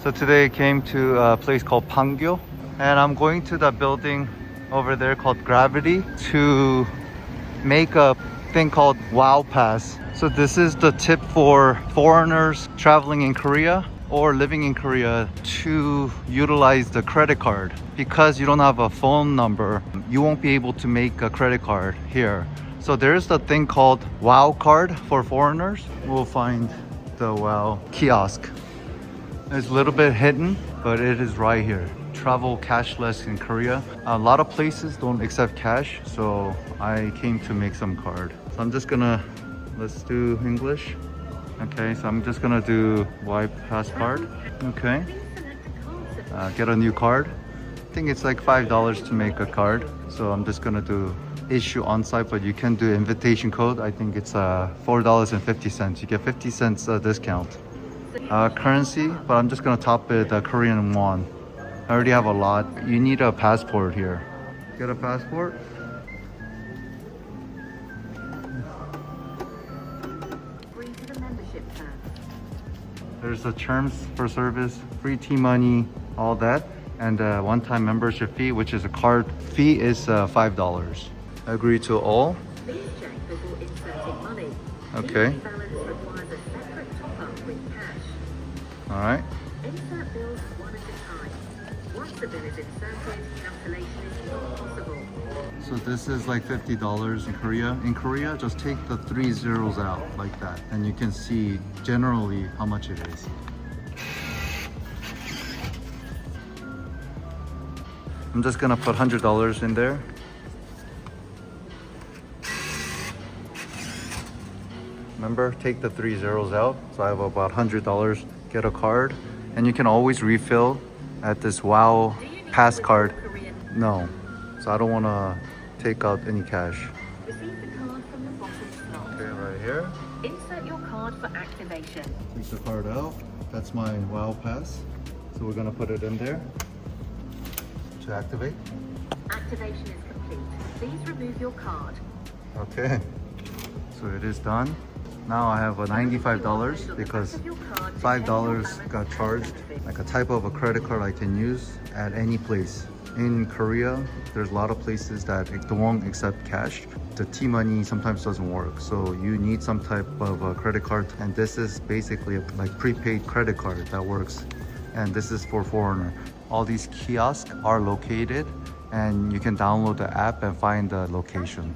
So today I came to a place called Pangyo, and I'm going to the building over there called Gravity to make a thing called Wowpass. So this is the tip for foreigners traveling in Korea or living in Korea to utilize the credit card. Because you don't have a phone number, you won't be able to make a credit card here. So there's the thing called Wow card for foreigners. We'll find the Wow kiosk. It's a little bit hidden, but it is right here. Travel cashless in Korea. A lot of places don't accept cash, so I came to make some card. So I'm just gonna, let's do English. Okay, so I'm just gonna do Wowpass card. Okay. Get a new card. I think it's like $5 to make a card. So I'm just gonna do issue on site, but you can do invitation code. I think it's $4.50. You get 50 cents discount. Currency, but I'm just gonna top it Korean won. I already have a lot. You need a passport here. Get a passport. There's the terms for service, free T-money, all that, and one-time membership fee, which is a card fee, is $5. Agree to all. Okay. All right. Insert bills one at a time. Once the bill is inserted, cancellation is not possible. So this is like $50 in Korea. In Korea, just take the 3 zeros out like that, and you can see generally how much it is. I'm just gonna put $100 in there. Remember, take the 3 zeros out. So I have about $100. Get a card, and you can always refill at this Wow Pass card. No, so I don't want to take out any cash. Receive the card from the bottom slot. Okay, right here. Insert your card for activation. Take the card out. That's my Wow Pass. So we're gonna put it in there to activate. Activation is complete. Please remove your card. Okay, so it is done. Now I have a $95 because $5 got charged. Like a type of a credit card I can use at any place. In Korea, there's a lot of places that won't accept cash. The T-money sometimes doesn't work. So you need some type of a credit card. And this is basically like prepaid credit card that works. And this is for foreigner. All these kiosks are located, and you can download the app and find the location.